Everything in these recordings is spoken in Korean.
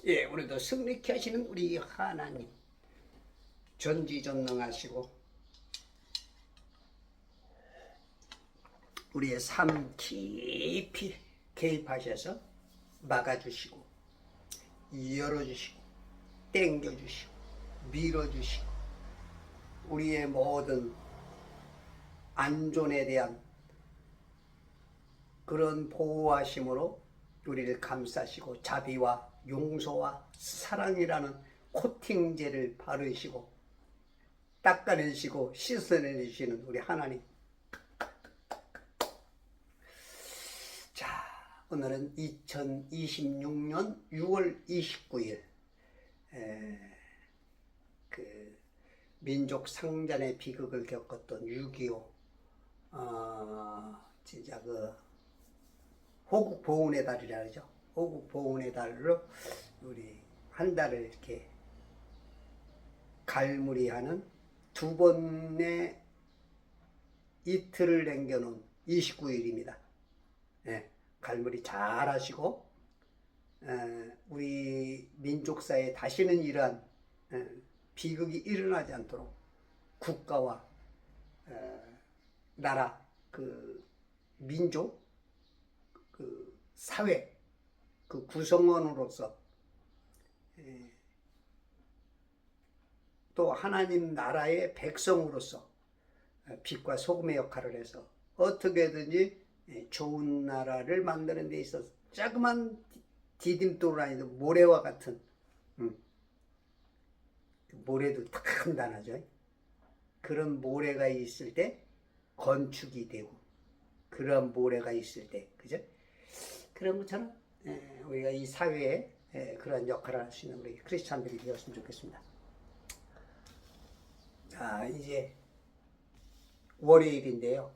예, 오늘도 승리케 하시는 우리 하나님, 전지전능하시고 우리의 삶 깊이 개입하셔서 막아주시고 열어주시고 땡겨주시고 밀어주시고 우리의 모든 안전에 대한 그런 보호하심으로 우리를 감싸시고 자비와 용서와 사랑이라는 코팅제를 바르시고 닦아내시고 씻어내시는 우리 하나님. 자, 오늘은 2026년 6월 29일 그 민족 상잔의 비극을 겪었던 6.25 진짜 그 호국 보훈의 달이라 그러죠. 호국 보훈의 달로 우리 한 달을 이렇게 갈무리하는 두 번의 이틀을 남겨놓은 29일입니다. 예, 갈무리 잘 하시고 우리 민족사에 다시는 이러한 비극이 일어나지 않도록 국가와 나라, 그 민족, 그 사회, 그 구성원으로서 또 하나님 나라의 백성으로서 빛과 소금의 역할을 해서 어떻게든지 좋은 나라를 만드는 데 있어서 자그만 디딤돌 아니도 모래와 같은 모래도 단단하죠. 그런 모래가 있을 때 건축이 되고 그런 모래가 있을 때 그죠? 그런 것처럼 우리가 이 사회에 그런 역할을 할 수 있는 우리 크리스찬들이 되었으면 좋겠습니다. 자, 이제 월요일인데요.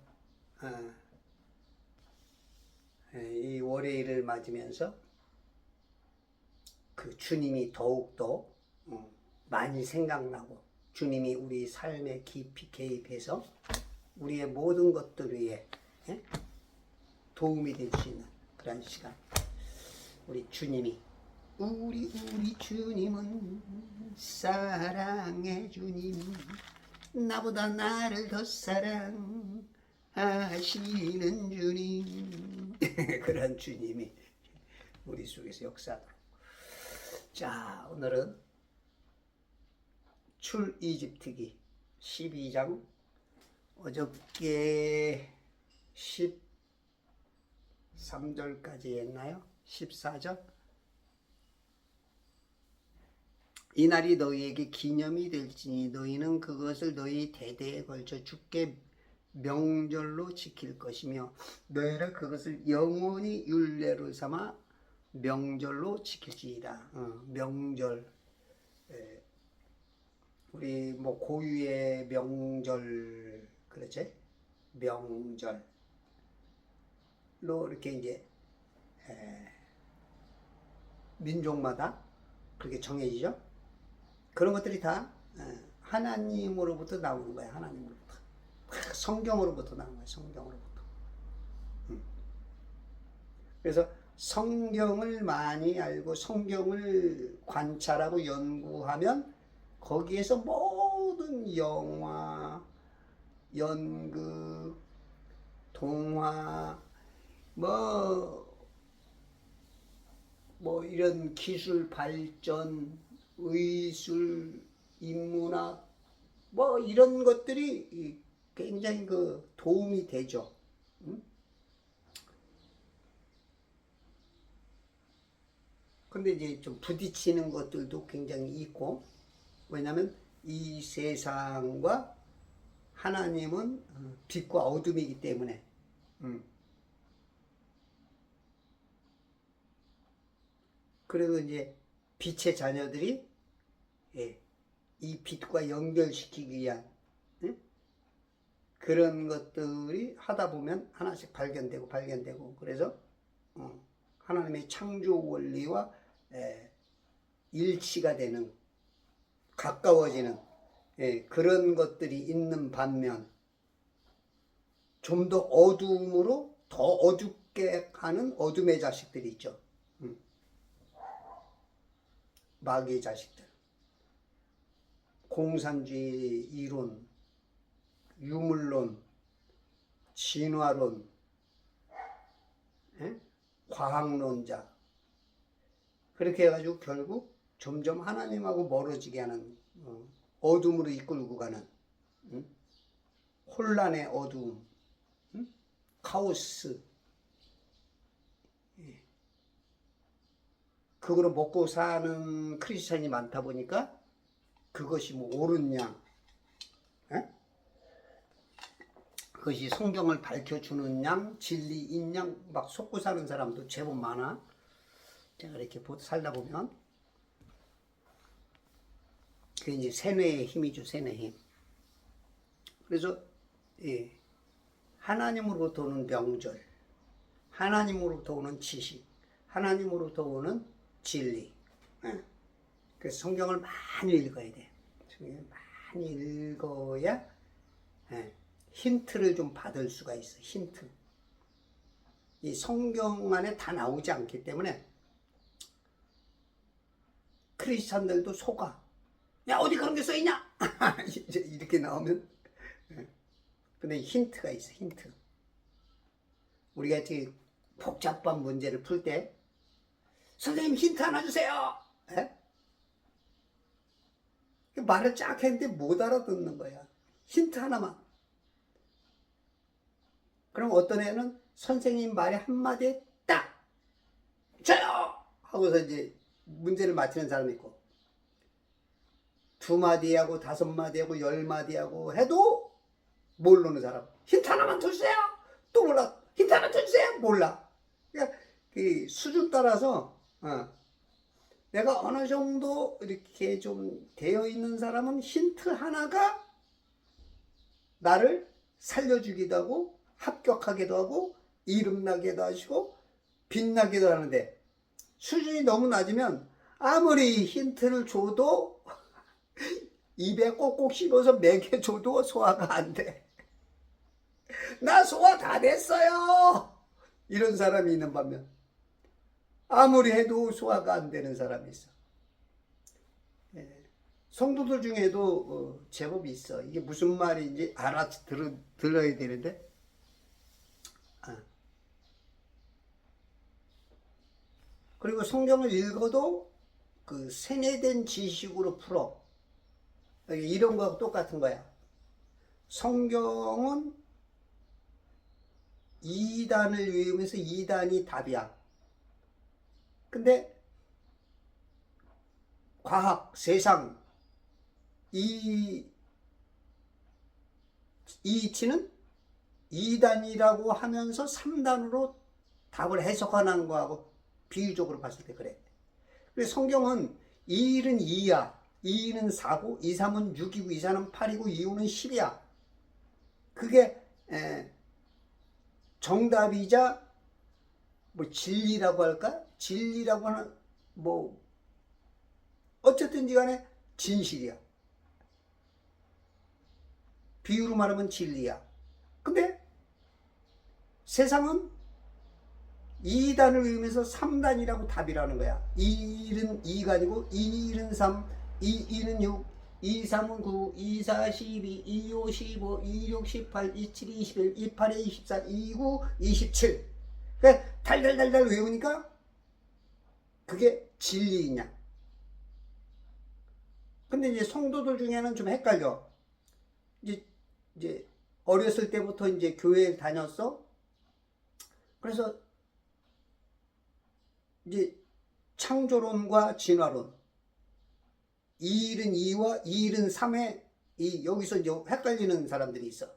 이 월요일을 맞으면서 그 주님이 더욱더 많이 생각나고 주님이 우리 삶에 깊이 개입해서 우리의 모든 것들 위에 도움이 될 수 있는 그런 시간. 우리 주님이 우리 주님은 사랑의 주님, 나보다 나를 더 사랑하시는 주님. 그런 주님이 우리 속에서 역사하도록. 자, 오늘은 출이집트기 12장 어저께 13절까지 했나요? 14절. 이 날이 너희에게 기념이 될지니 너희는 그것을 너희 대대에 걸쳐 주께 명절로 지킬 것이며 너희는 그것을 영원히 율례로 삼아 명절로 지킬지이다. 명절, 우리 뭐 고유의 명절 그렇지? 명절로 이렇게 이제 민족마다 그렇게 정해지죠. 그런 것들이 다 하나님으로부터 나오는 거야. 하나님으로부터. 성경으로부터 나오는 거야. 성경으로부터. 그래서 성경을 많이 알고 성경을 관찰하고 연구하면 거기에서 모든 영화, 연극, 동화, 뭐 이런 기술 발전, 의술, 인문학, 뭐 이런 것들이 굉장히 그 도움이 되죠. 근데 이제 좀 부딪히는 것들도 굉장히 있고, 왜냐하면 이 세상과 하나님은 빛과 어둠이기 때문에 그리고 이제 빛의 자녀들이 이 빛과 연결시키기 위한 그런 것들이 하다 보면 하나씩 발견되고 그래서 하나님의 창조 원리와 일치가 되는 가까워지는 그런 것들이 있는 반면 좀 더 어두움으로 더 어둡게 하는 어둠의 자식들이 있죠. 마귀의 자식들. 공산주의 이론, 유물론, 진화론, 과학론자. 그렇게 해가지고 결국 점점 하나님하고 멀어지게 하는, 어둠으로 이끌고 가는, 혼란의 어두움, 카오스. 그거로 먹고 사는 크리스찬이 많다 보니까 그것이 뭐 옳은 양, 그것이 성경을 밝혀주는 양, 진리인 양, 막 속고 사는 사람도 제법 많아. 제가 이렇게 살다 보면. 그게 이제 세뇌의 힘이죠, 세뇌의 힘. 그래서, 예, 하나님으로부터 오는 명절, 하나님으로부터 오는 지식, 하나님으로부터 오는 진리. 그래서 성경을 많이 읽어야 돼. 성경을 많이 읽어야 힌트를 좀 받을 수가 있어. 힌트. 이 성경 안에 다 나오지 않기 때문에 크리스찬들도 속아. 야, 어디 그런 게 써있냐? 이렇게 나오면. 근데 힌트가 있어. 힌트. 우리가 이렇게 복잡한 문제를 풀 때 선생님 힌트 하나 주세요. 말을 쫙 했는데 못 알아듣는 거야. 힌트 하나만. 그럼 어떤 애는 선생님 말에 한마디에 딱 저요! 하고서 이제 문제를 맞히는 사람이 있고, 2마디 하고 5마디 하고 10마디 하고 해도 모르는 사람. 힌트 하나만 더 주세요. 또 몰라. 힌트 하나 더 주세요. 몰라. 그러니까 그 수준 따라서 내가 어느 정도 이렇게 좀 되어 있는 사람은 힌트 하나가 나를 살려주기도 하고 합격하기도 하고 이름나기도 하시고 빛나기도 하는데, 수준이 너무 낮으면 아무리 힌트를 줘도 입에 꼭꼭 씹어서 먹여줘도 소화가 안 돼. 나 소화 다 됐어요. 이런 사람이 있는 반면 아무리 해도 소화가 안 되는 사람이 있어. 성도들 중에도 제법 있어. 이게 무슨 말인지 들어야 되는데, 그리고 성경을 읽어도 그 세뇌된 지식으로 풀어. 이런 거하고 똑같은 거야. 성경은 2단을 외우면서 2단이 답이야. 근데 과학, 세상, 이 이치는 2단이라고 하면서 3단으로 답을 해석하는 거하고 비유적으로 봤을 때 그래. 그래서 성경은 2일은 2야. 2일은 4고, 2, 3은 6이고, 2, 4는 8이고, 2, 5는 10이야. 그게 정답이자 뭐 진리라고 할까? 진리라고 하는 뭐 어쨌든지 간에 진실이야. 비유로 말하면 진리야. 근데 세상은 2단을 외우면서 3단이라고 답이라는 거야. 2일은 2가 아니고 2일은 3, 2일은 6, 2, 3은 9, 2, 4, 12, 2, 5, 15, 2, 6, 18, 2, 7, 21, 2, 8, 24, 2, 9, 27. 그러니까 달달달달 외우니까 그게 진리이냐. 근데 이제 성도들 중에는 좀 헷갈려. 이제 어렸을 때부터 이제 교회에 다녔어. 그래서 이제 창조론과 진화론, 2일은 2와 2일은 3에 여기서 이제 헷갈리는 사람들이 있어.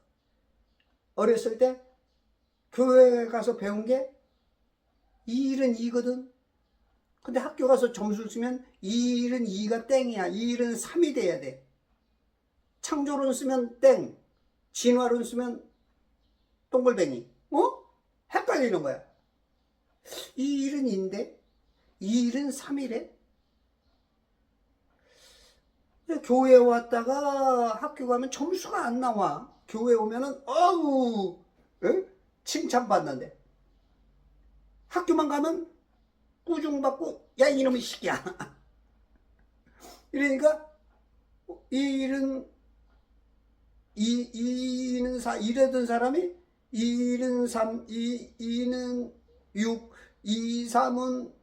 어렸을 때 교회에 가서 배운 게 2일은 2거든. 근데 학교 가서 점수를 쓰면 2일은 2가 땡이야. 2일은 3이 돼야 돼. 창조론 쓰면 땡, 진화론 쓰면 동글뱅이. 헷갈리는 거야. 2일은 2인데 2일은 3이래. 교회에 왔다가 학교 가면 점수가 안 나와. 교회 오면은 어우 칭찬받는데, 학교만 가면 꾸중받고 야 이놈의 시끼야. 이러니까 이러던 사람이 2는 3, 2는 6, 2, 3은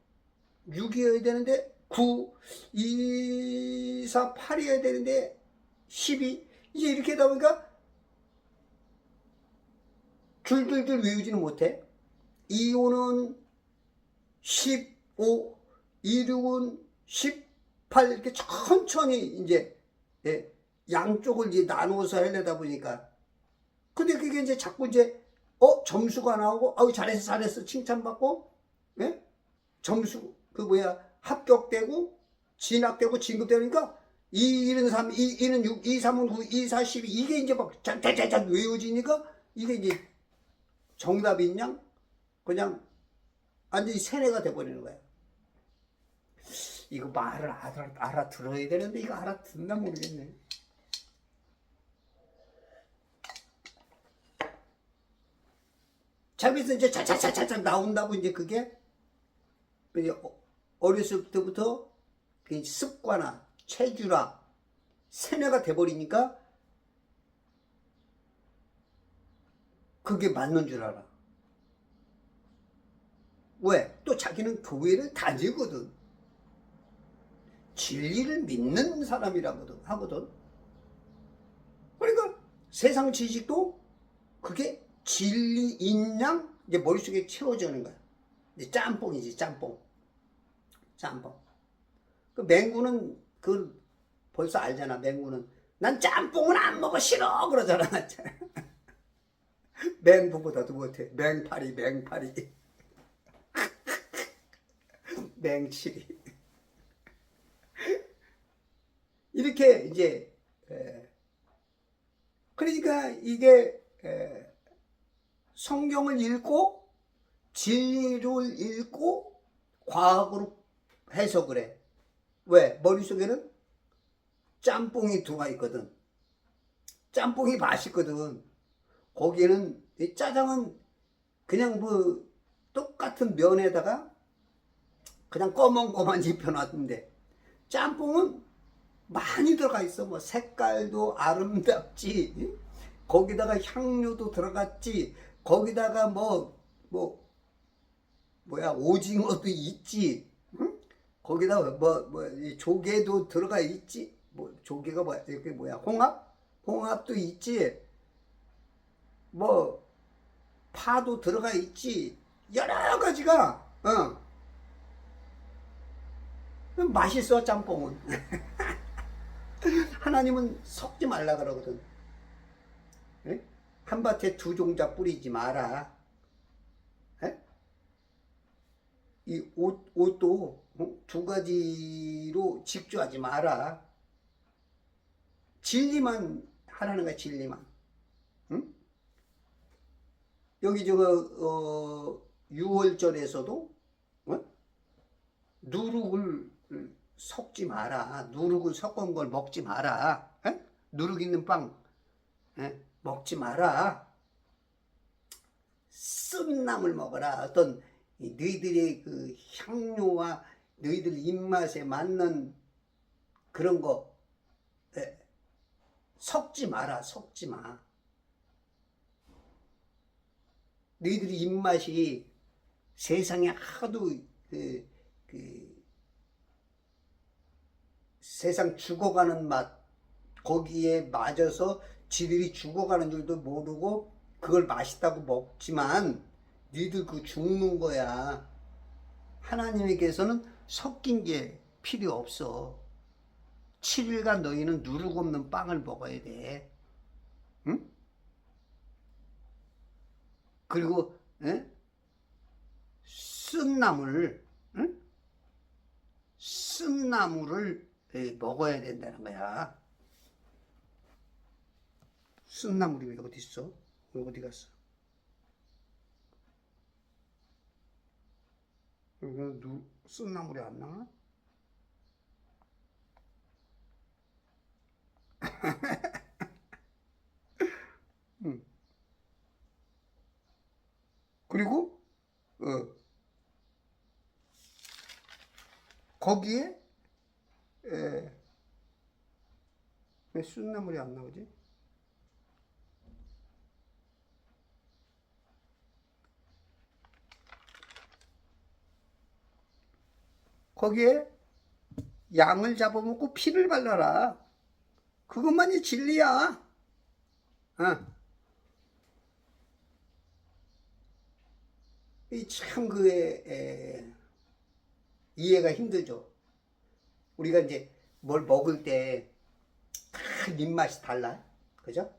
6이어야 되는데 9, 2, 4, 8이어야 되는데 12. 이제 이렇게 하다 보니까 줄줄줄 외우지는 못해. 2, 5는 15, 2, 6은 18 이렇게 천천히 이제 양쪽을 이제 나누어서 하려다 보니까 근데 그게 이제 자꾸 이제 점수가 나오고 아우 잘했어 칭찬받고 점수 합격되고 진학되고 진급되니까 2는 3, 2는 6, 2, 3은 9, 2, 4, 12 이게 이제 막 짜짜짜짜 외워지니까 이게 이제 정답인 양 그냥 완전히 세뇌가 돼버리는 거야. 이거 말을 알아들어야 되는데 이거 알아듣나 모르겠네. 자, 그래서 이제 차차차차 나온다고 이제 그게 어렸을 때부터 습관화, 체질화, 세뇌가 돼버리니까 그게 맞는 줄 알아. 왜? 또 자기는 교회를 다니거든. 진리를 믿는 사람이라거든 하거든. 그러니까 세상 지식도 그게 진리인 양 이제 머릿속에 채워지는 거야. 이제 짬뽕이지 짬뽕. 그 맹구는 그 벌써 알잖아. 맹구는 난 짬뽕은 안 먹어 싫어 그러잖아. 맹구보다도 못해. 맹파리 맹칠이 이렇게 이제 그러니까 이게 성경을 읽고 진리를 읽고 과학으로 해석을 해. 왜? 머릿속에는 짬뽕이 들어가 있거든. 짬뽕이 맛있거든. 거기에는 이 짜장은 그냥 뭐 똑같은 면에다가 그냥 검은거만 입혀놨는데 짬뽕은 많이 들어가 있어. 뭐 색깔도 아름답지. 거기다가 향료도 들어갔지. 거기다가 오징어도 있지. 응? 거기다가 조개도 들어가 있지. 조개가 이게 홍합도 있지. 파도 들어가 있지. 여러 가지가 맛있어 짬뽕은. 하나님은 섞지 말라 그러거든. 한 밭에 두 종자 뿌리지 마라. 이 옷도 두 가지로 직조하지 마라. 진리만 하라는 거야. 진리만. 응? 여기 저거 6월절에서도 누룩을 섞지 마라. 누룩을 섞은 걸 먹지 마라. 누룩 있는 빵 먹지 마라. 쓴 나물 먹어라. 어떤 너희들의 그 향료와 너희들 입맛에 맞는 그런 거 섞지 마라. 섞지 마. 너희들의 입맛이 세상에 하도 세상 죽어가는 맛 거기에 맞아서 지들이 죽어가는 줄도 모르고 그걸 맛있다고 먹지만 니들 그 죽는 거야. 하나님께서는 섞인 게 필요 없어. 7일간 너희는 누룩 없는 빵을 먹어야 돼. 응? 그리고 쓴 나물, 쓴 나물을 먹어야 된다는 거야. 쓴 나물이 왜 어디 있어? 왜 어디 갔어? 쓴 나물이 안 나와? 그리고 거기에 왜 순나물이 안 나오지? 거기에 양을 잡아먹고 피를 발라라. 그것만이 진리야. 어. 이참 이해가 힘들죠. 우리가 이제 뭘 먹을 때 다 입맛이 달라. 그죠?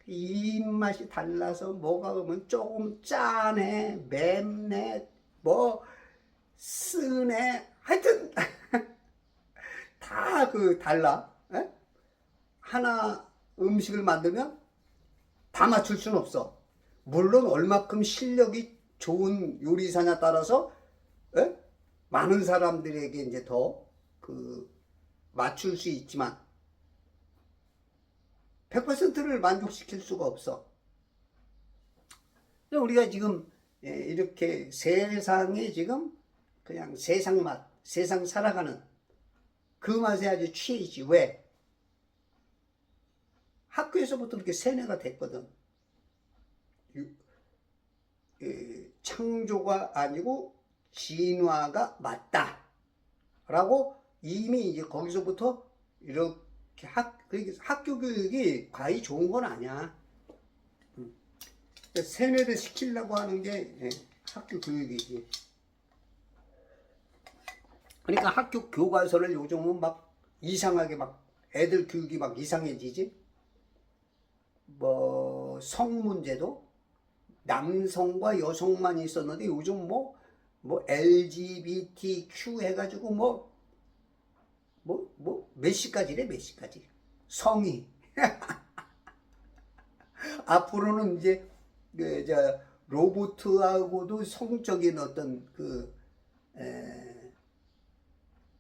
입맛이 달라서 뭐가 오면 조금 짜네, 맵네, 뭐 쓰네, 하여튼 다 달라. 에? 하나 음식을 만들면 다 맞출 수는 없어. 물론 얼마큼 실력이 좋은 요리사냐 따라서 에? 많은 사람들에게 이제 더 맞출 수 있지만 100%를 만족시킬 수가 없어. 우리가 지금 이렇게 세상에 지금 그냥 세상 맛, 세상 살아가는 그 맛에 아주 취해 있지. 왜? 학교에서부터 이렇게 세뇌가 됐거든. 창조가 아니고 진화가 맞다 라고 이미 이제 거기서부터 이렇게 학교 교육이 과히 좋은 건 아니야. 세뇌를 시키려고 하는 게 학교 교육이지. 그러니까 학교 교과서를 요즘은 막 이상하게 막 애들 교육이 막 이상해지지. 뭐 성문제도 남성과 여성만 있었는데 요즘 뭐 LGBTQ 해가지고 몇 시까지래, 몇 시까지. 성이. 앞으로는 이제, 로봇하고도 성적인 어떤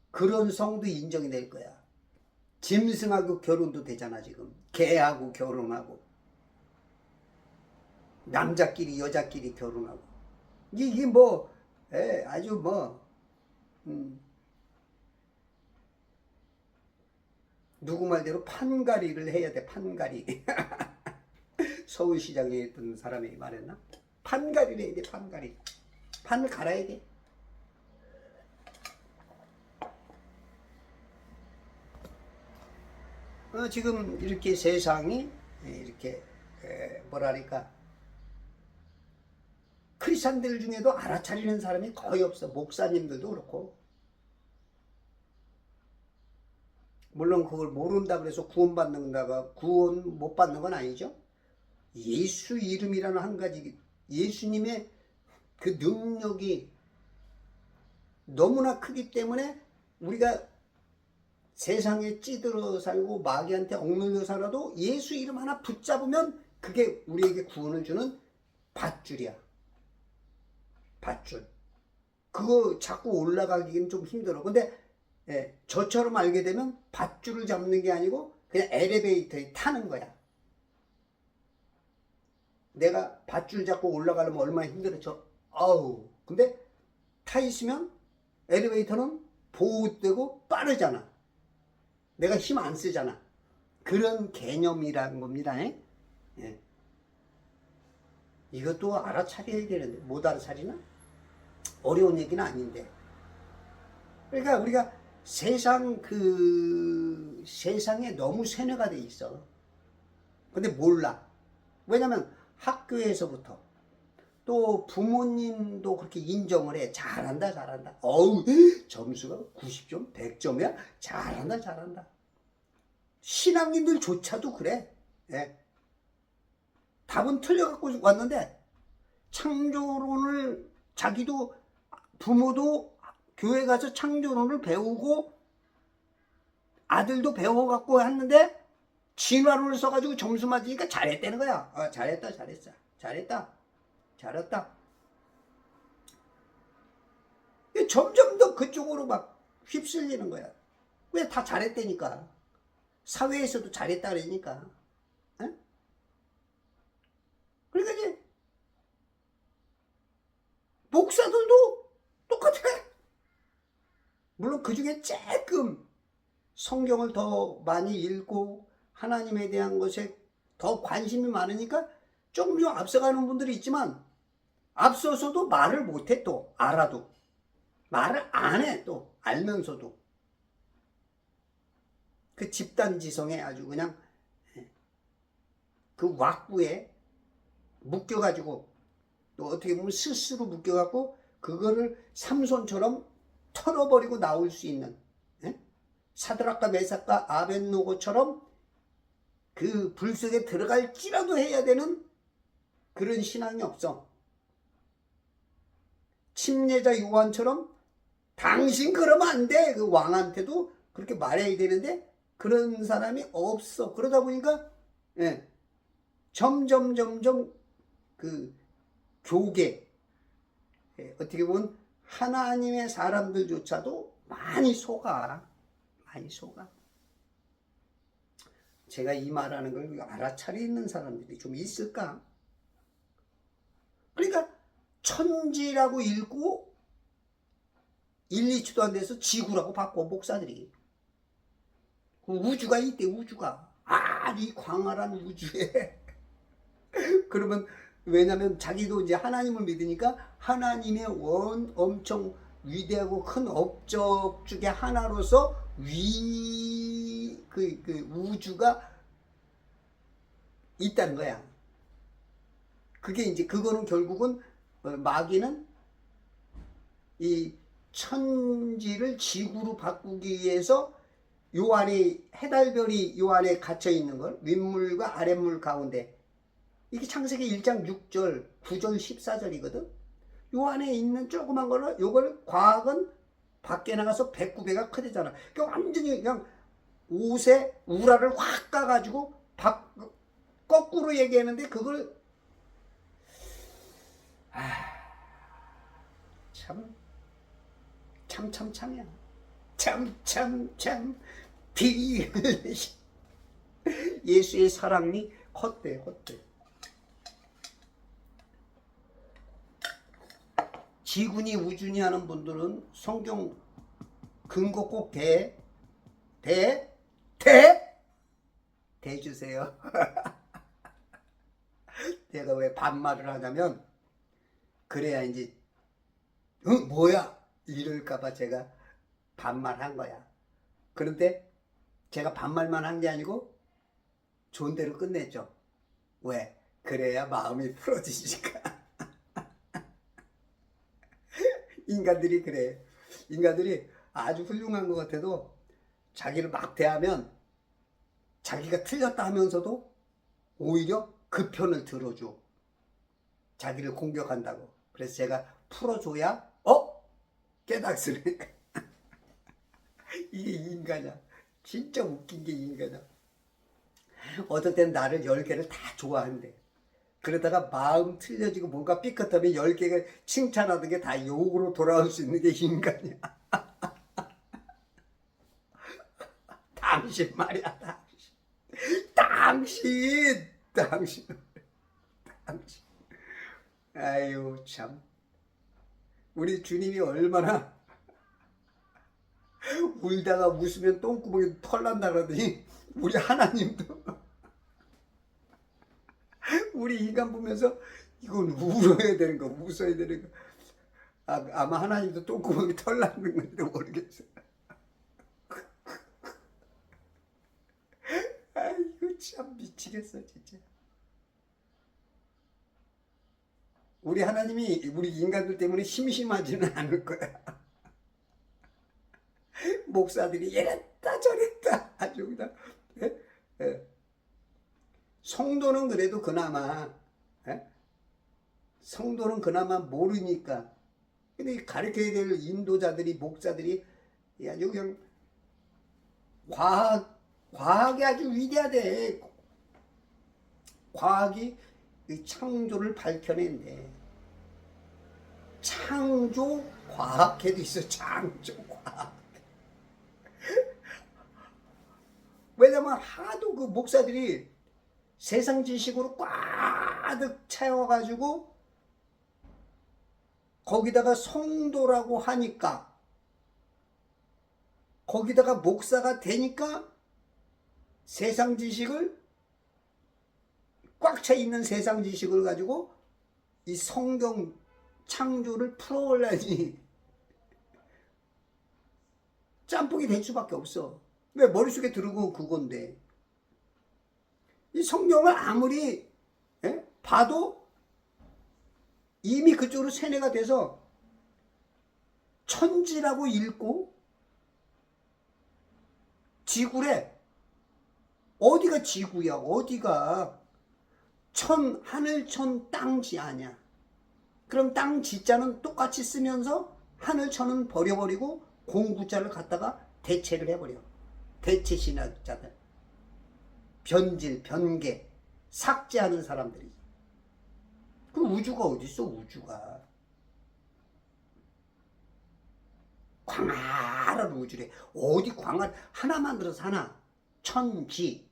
그런 성도 인정이 될 거야. 짐승하고 결혼도 되잖아, 지금. 개하고 결혼하고. 남자끼리, 여자끼리 결혼하고. 이게 아주 누구 말대로 판가리를 해야 돼, 판가리. 서울시장에 있던 사람이 말했나? 판가리를 해야 돼, 판가리. 판을 갈아야 돼. 지금 이렇게 세상이 이렇게 뭐랄까 크리스찬들 중에도 알아차리는 사람이 거의 없어. 목사님들도 그렇고. 물론 그걸 모른다 그래서 구원 못 받는 건 아니죠. 예수 이름이라는 한 가지, 예수님의 그 능력이 너무나 크기 때문에 우리가 세상에 찌들어 살고 마귀한테 억눌려 살아도 예수 이름 하나 붙잡으면 그게 우리에게 구원을 주는 밧줄이야. 밧줄. 그거 자꾸 올라가기는 좀 힘들어. 근데 저처럼 알게 되면 밧줄을 잡는 게 아니고 그냥 엘리베이터에 타는 거야. 내가 밧줄 잡고 올라가려면 얼마나 힘들었죠. 아우. 근데 타 있으면 엘리베이터는 보호되고 빠르잖아. 내가 힘 안 쓰잖아. 그런 개념이라는 겁니다. 예. 이것도 알아차려야 되는데 못 알아차리나? 어려운 얘기는 아닌데. 그러니까 우리가 세상에 너무 세뇌가 돼 있어. 근데 몰라. 왜냐면 학교에서부터 또 부모님도 그렇게 인정을 해. 잘한다, 잘한다. 어우, 점수가 90점, 100점이야? 잘한다, 잘한다. 신앙인들조차도 그래. 예. 답은 틀려갖고 왔는데 창조론을 자기도 부모도 교회 가서 창조론을 배우고 아들도 배워갖고 했는데 진화론을 써가지고 점수 맞으니까 잘했다는 거야. 잘했다, 잘했어. 잘했다. 잘했다. 점점 더 그쪽으로 막 휩쓸리는 거야. 왜? 다 잘했다니까. 사회에서도 잘했다 그러니까. 에? 그러니까 이제 목사들도 똑같아. 물론 그 중에 조금 성경을 더 많이 읽고 하나님에 대한 것에 더 관심이 많으니까 조금 좀 앞서가는 분들이 있지만 앞서서도 말을 못해. 또 알아도 말을 안 해. 또 알면서도 그 집단지성에 아주 그냥 그 왁구에 묶여가지고, 또 어떻게 보면 스스로 묶여갖고 그거를 삼손처럼 털어버리고 나올 수 있는, 사드락과 메삭과 아벳노고처럼 그 불속에 들어갈지라도 해야 되는 그런 신앙이 없어. 침례자 요한처럼 당신 그러면 안 돼, 그 왕한테도 그렇게 말해야 되는데 그런 사람이 없어. 그러다 보니까 점점 그 교계, 어떻게 보면 하나님의 사람들조차도 많이 속아. 제가 이 말하는 걸 알아차리는 사람들이 좀 있을까? 그러니까 천지라고 읽고 1, 2초도 안 돼서 지구라고 바꿔, 목사들이. 그 우주가 있대, 우주가. 이 광활한 우주에. 그러면, 왜냐면 자기도 이제 하나님을 믿으니까 하나님의 엄청 위대하고 큰 업적 중에 하나로서 그 우주가 있다는 거야. 그게 이제, 그거는 결국은 마귀는 이 천지를 지구로 바꾸기 위해서 요 안에 해달별이 요 안에 갇혀 있는 걸, 윗물과 아랫물 가운데, 이게 창세기 1장 6절, 9절, 14절이거든. 요 안에 있는 조그만 거는, 요걸 과학은 밖에 나가서 109배가 크대잖아. 그러니까 완전히 그냥 옷에 우라를 확 까가지고 거꾸로 얘기하는데, 그걸 참이야. 예수의 사랑이 헛돼. 지구니 우주니 하는 분들은 성경 근거 꼭 대주세요. 내가 왜 반말을 하냐면, 그래야 이제 뭐야 이럴까봐 제가 반말한 거야. 그런데 제가 반말만 한 게 아니고 존대로 끝냈죠. 왜? 그래야 마음이 풀어지니까. 인간들이 그래. 인간들이 아주 훌륭한 것 같아도 자기를 막 대하면 자기가 틀렸다 하면서도 오히려 그 편을 들어줘. 자기를 공격한다고. 그래서 제가 풀어줘야 깨닫으니까. 이게 인간이야. 진짜 웃긴 게 인간이야. 어떨 땐 나를 10개를 다 좋아한대. 그러다가 마음 틀려지고 뭔가 삐끗하면 10개가 칭찬하던 게 다 욕으로 돌아올 수 있는 게 인간이야. 당신 말이야, 당신. 아유, 참. 우리 주님이 얼마나 울다가 웃으면 똥구멍에 털 난다 그러더니, 우리 하나님도 우리 인간 보면서 이건 울어야 되는 거, 웃어야 되는 거. 아마 하나님도 똥구멍에 털 나는 건지 모르겠어. 아이고, 참 미치겠어, 진짜. 우리 하나님이 우리 인간들 때문에 심심하지는 않을 거야. 목사들이 이랬다 저랬다 아주 그냥. 성도는 그래도 그나마, 성도는 그나마 모르니까. 근데 가르쳐야 될 인도자들이, 목사들이 아주 그냥 과학이 아주 위대하대. 과학이 창조를 밝혀낸대. 창조 과학회도 있어. 창조 과학. 왜냐면 하도 그 목사들이 세상 지식으로 꽉득 채워가지고 거기다가 성도라고 하니까 거기다가 목사가 되니까 세상 지식을 꽉 차 있는 세상 지식을 가지고 이 성경 창조를 풀어올라니 짬뽕이 될 수밖에 없어. 왜? 머릿속에 들고 그건데. 이 성경을 아무리 봐도 이미 그쪽으로 세뇌가 돼서 천지라고 읽고 지구래. 어디가 지구야? 어디가 하늘천 땅지 아니야. 그럼 땅 지자는 똑같이 쓰면서 하늘천은 버려버리고 공구자를 갖다가 대체를 해버려. 대체 신학자들. 변질, 변개, 삭제하는 사람들이. 그 우주가 어딨어, 우주가. 광활한 우주래. 어디 하나만 들어서 하나. 천지,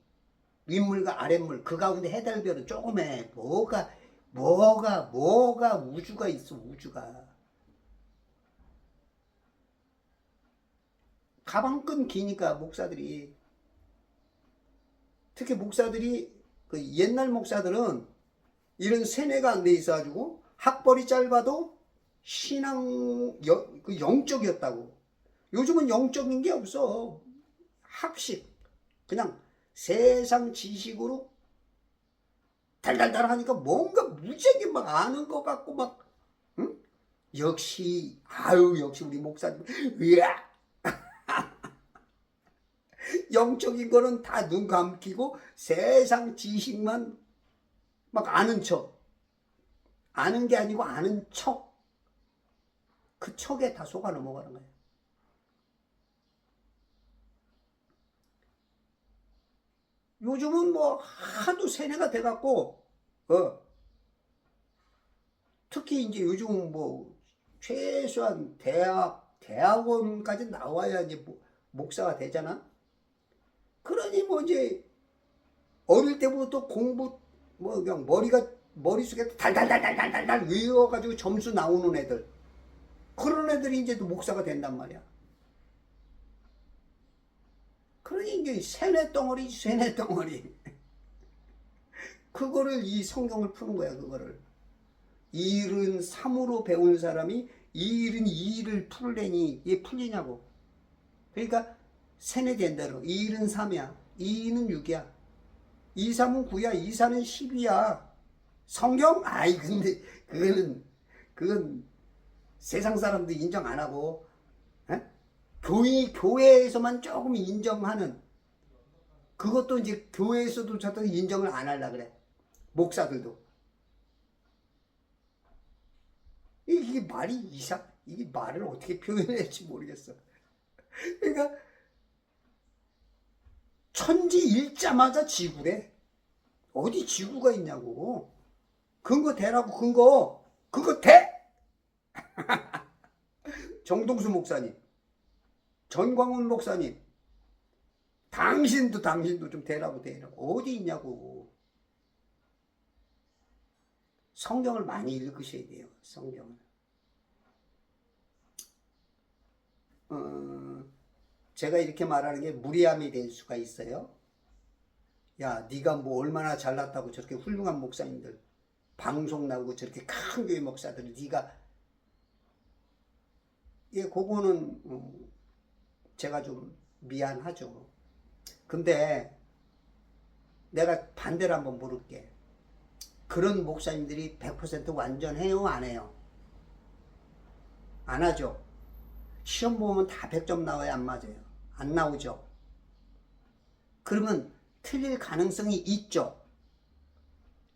윗물과 아랫물, 그 가운데 해달별은 조금해. 뭐가 우주가 있어, 우주가. 가방끈 기니까 목사들이, 특히 목사들이, 그 옛날 목사들은 이런 세뇌가 안 돼 있어가지고 학벌이 짧아도 그 영적이었다고. 요즘은 영적인 게 없어. 학식. 그냥 세상 지식으로 달달달 하니까 뭔가 무지하게 막 아는 것 같고 막, 응? 역시 우리 목사님, 으악! 영적인 거는 다 눈 감기고 세상 지식만 막 아는 척. 아는 게 아니고 아는 척. 그 척에 다 속아 넘어가는 거예요. 요즘은 뭐 하도 세뇌가 돼갖고, 특히 이제 요즘은 뭐 최소한 대학원까지 나와야 이제 목사가 되잖아. 그러니 뭐 이제 어릴 때부터 공부 뭐 그냥 머릿속에 달달달달달달 외워가지고 점수 나오는 애들, 그런 애들이 이제 또 목사가 된단 말이야. 그러니 이게 세뇌 덩어리. 그거를 이 성경을 푸는 거야. 그거를 1은 3으로 배운 사람이 1은 2를 풀려니 이게 풀리냐고. 그러니까 세뇌된다로 1은 3이야, 2는 6이야, 2, 3은 9야, 2, 4는 10이야. 성경? 아이 근데 그건 세상 사람들 인정 안 하고, 에? 교회에서만 조금 인정하는, 그것도 이제 교회에서도 저도 인정을 안 하려 그래. 목사들도. 이게 이게 말을 어떻게 표현해야 할지 모르겠어. 그러니까 천지 읽자마자 지구래. 어디 지구가 있냐고. 근거 대라고. 근거 대. 정동수 목사님, 전광훈 목사님, 당신도 좀 대라고. 어디 있냐고. 성경을 많이 읽으셔야 돼요. 성경을. 제가 이렇게 말하는 게 무리함이 될 수가 있어요. 야, 네가 뭐 얼마나 잘났다고 저렇게 훌륭한 목사님들 방송 나오고 저렇게 큰 교회 목사들 네가, 그거는 제가 좀 미안하죠. 근데 내가 반대로 한번 물을게. 그런 목사님들이 100% 완전해요, 안 해요? 안 하죠. 시험 보면 다 100점 나와야 안 맞아요. 안 나오죠. 그러면 틀릴 가능성이 있죠.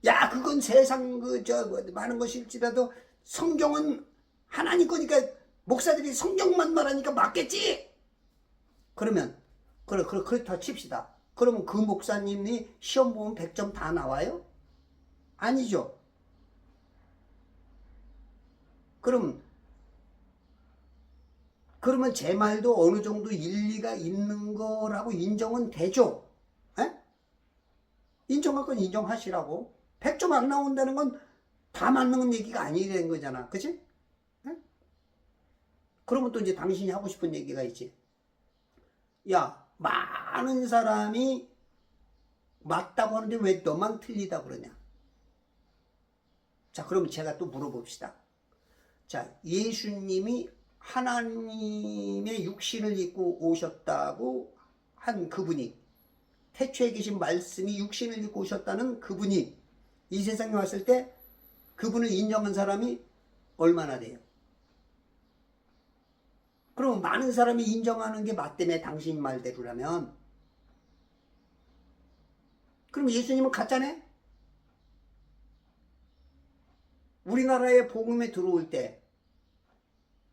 야, 그건 세상 많은 것일지라도 성경은 하나님 거니까 목사들이 성경만 말하니까 맞겠지. 그러면 그렇다 칩시다. 그러면 그 목사님이 시험 보면 100점 다 나와요? 아니죠. 그러면 제 말도 어느 정도 일리가 있는 거라고 인정은 되죠. 에? 인정할 건 인정하시라고. 100점 안 나온다는 건 다 맞는 얘기가 아니라는 거잖아. 그치? 에? 그러면 또 이제 당신이 하고 싶은 얘기가 있지. 야, 많은 사람이 맞다고 하는데 왜 너만 틀리다 그러냐? 자, 그럼 제가 또 물어봅시다. 자, 예수님이 하나님의 육신을 입고 오셨다고 한 그분이, 태초에 계신 말씀이 육신을 입고 오셨다는 그분이 이 세상에 왔을 때 그분을 인정한 사람이 얼마나 돼요? 그럼 많은 사람이 인정하는 게 맞다며, 당신 말대로라면. 그럼 예수님은 가짜네? 우리나라에 복음에 들어올 때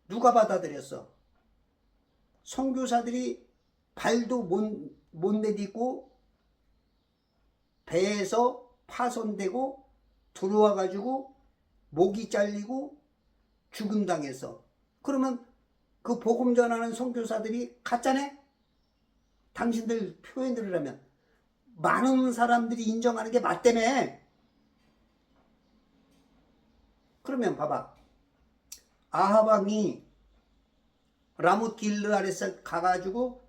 누가 받아들였어? 선교사들이 발도 못 내딛고 배에서 파손되고 들어와가지고 목이 잘리고 죽음 당했어. 그러면 그 복음 전하는 선교사들이 가짜네? 당신들 표현들이라면 많은 사람들이 인정하는 게 맞다며. 그러면 봐봐, 아합 왕이 라못 길르앗에서 가가지고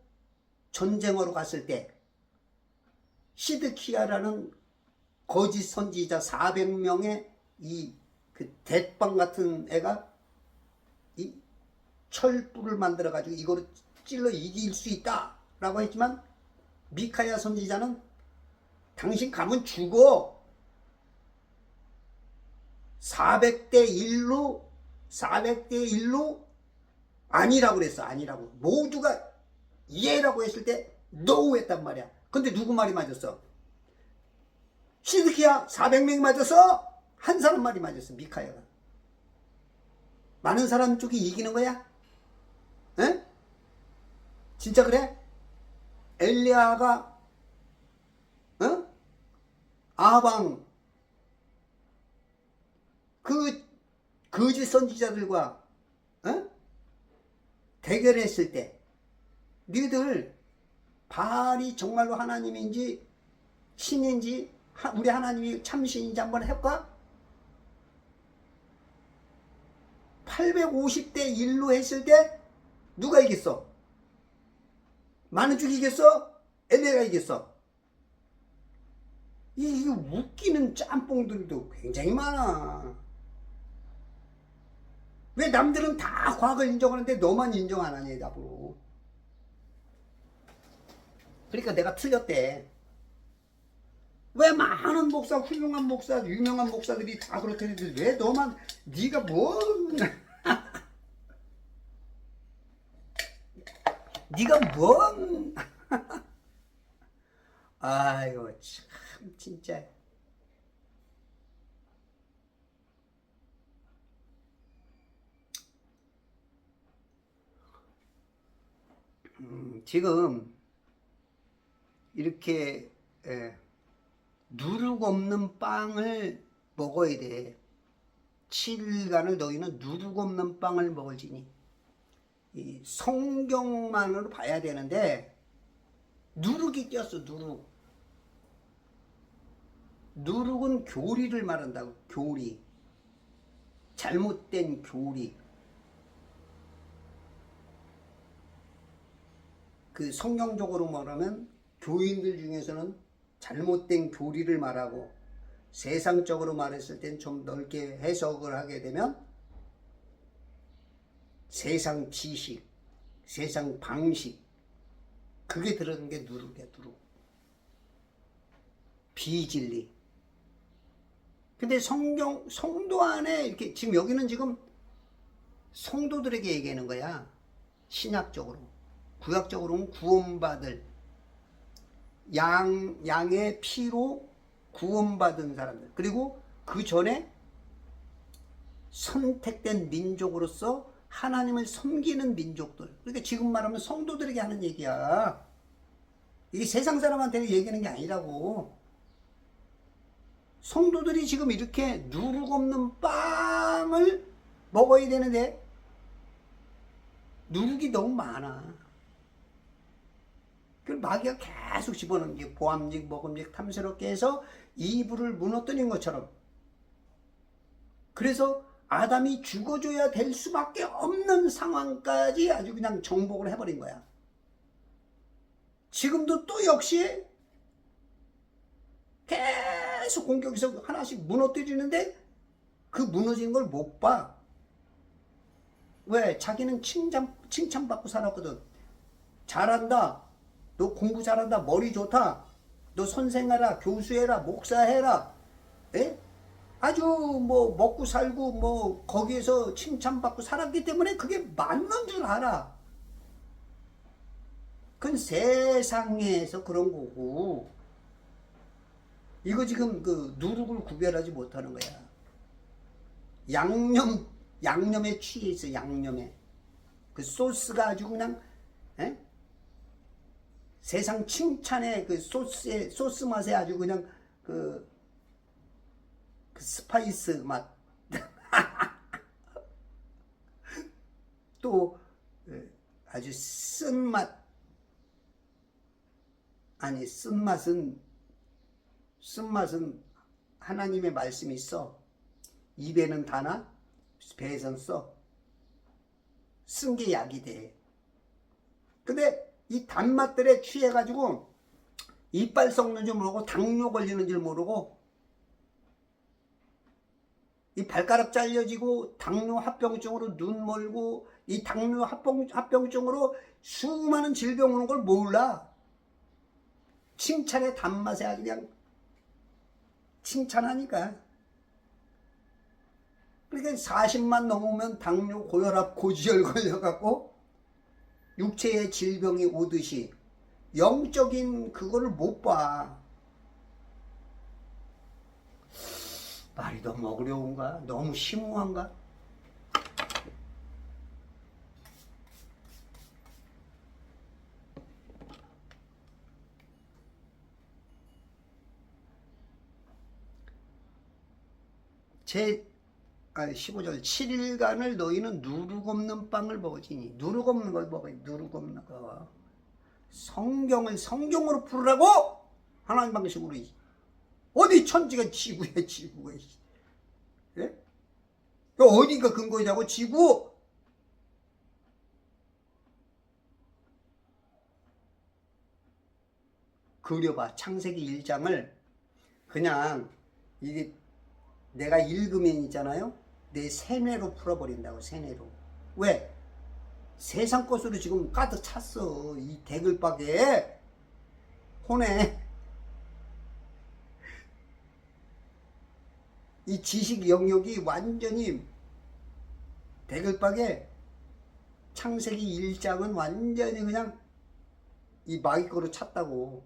전쟁하러 갔을 때 시드키야라는 거짓 선지자 400명의 그 대빵 같은 애가 이 철불을 만들어 가지고 이거를 찔러 이길 수 있다 라고 했지만, 미카야 선지자는 당신 가면 죽어, 400대 1로 아니라고 그랬어. 아니라고. 모두가 예라고 했을 때 no 했단 말이야. 근데 누구 말이 맞았어? 시드키야 400명이 맞았어? 한 사람 말이 맞았어. 미카야가. 많은 사람 쪽이 이기는 거야? 에? 진짜 그래? 엘리야가 아방 그 거짓 선지자들과 대결했을 때 너희들 바알이 정말로 하나님인지 신인지, 우리 하나님이 참신인지 한번 해볼까? 850대 1로 했을 때 누가 이겼어? 많은 쪽이 이겼어? 엘리야가 이겼어? 이 웃기는 짬뽕들도 굉장히 많아. 왜 남들은 다 과학을 인정하는데 너만 인정 안 하냐, 나보고. 그러니까 내가 틀렸대. 왜 많은 목사, 훌륭한 목사, 유명한 목사들이 다 그렇게 했는데 왜 너만, 네가 뭔 네가 뭔 아이고 참 진짜. 지금 이렇게 누룩 없는 빵을 먹어야 돼. 7일간을 너희는 누룩 없는 빵을 먹을지니. 이 성경만으로 봐야 되는데 누룩이 꼈어. 누룩은 교리를 말한다고. 교리, 잘못된 교리. 그 성경적으로 말하면 교인들 중에서는 잘못된 교리를 말하고, 세상적으로 말했을 땐 좀 넓게 해석을 하게 되면 세상 지식, 세상 방식, 그게 들어간 게 누룩이야. 누룩. 비진리. 근데 성도 안에 이렇게, 지금 여기는 지금 성도들에게 얘기하는 거야. 신약적으로. 구약적으로는 구원받을, 양의 피로 구원받은 사람들, 그리고 그 전에 선택된 민족으로서 하나님을 섬기는 민족들. 그러니까 지금 말하면 성도들에게 하는 얘기야. 이게 세상 사람한테 얘기하는 게 아니라고. 성도들이 지금 이렇게 누룩 없는 빵을 먹어야 되는데 누룩이 너무 많아. 그 마귀가 계속 집어넣는 게 보암직, 먹음직, 탐스럽게 해서 이불을 무너뜨린 것처럼. 그래서 아담이 죽어줘야 될 수밖에 없는 상황까지 아주 그냥 정복을 해버린 거야. 지금도 또 역시 계속 공격해서 하나씩 무너뜨리는데 그 무너지는 걸 못 봐. 왜? 자기는 칭찬받고 살았거든. 잘한다. 너 공부 잘한다. 머리 좋다. 너 선생해라. 교수해라. 목사해라. 에? 아주 뭐 먹고 살고 뭐 거기에서 칭찬받고 살았기 때문에 그게 맞는 줄 알아. 그건 세상에서 그런 거고. 이거 지금 그 누룩을 구별하지 못하는 거야. 양념에 취해 있어. 양념에. 그 소스가 아주 그냥 세상 칭찬의 그 소스 맛에 아주 그냥 그 스파이스 맛. 또 아주 쓴맛. 아니 쓴맛은 하나님의 말씀이 있어. 입에는 다나 배에선 써. 쓴 게 약이 돼. 근데 이 단맛들에 취해가지고 이빨 썩는 줄 모르고 당뇨 걸리는 줄 모르고 이 발가락 잘려지고 당뇨 합병증으로 눈 멀고 이 당뇨 합병증으로 수많은 질병 오는 걸 몰라. 칭찬의 단맛에 그냥 칭찬하니까. 그러니까 40만 넘으면 당뇨, 고혈압, 고지혈 걸려갖고 육체의 질병이 오듯이 영적인 그거를 못 봐. 말이 너무 어려운가? 너무 심오한가? 제 15절 7일간을 너희는 누룩 없는 빵을 먹으시니. 누룩 없는 걸 먹어요. 누룩 없는 거. 성경으로 풀으라고. 하나님 방식으로. 어디 천지가 지구야. 지구가. 예? 어디가 근거이냐고. 지구. 그려봐. 창세기 1장을 그냥 이게 내가 읽으면 있잖아요. 내 세뇌로 풀어버린다고. 세뇌로. 왜? 세상 것으로 지금 가득 찼어. 이 대글박에 혼에 이 지식 영역이 완전히 대글박에 창세기 1장은 완전히 그냥 이 마귀 거로 찼다고.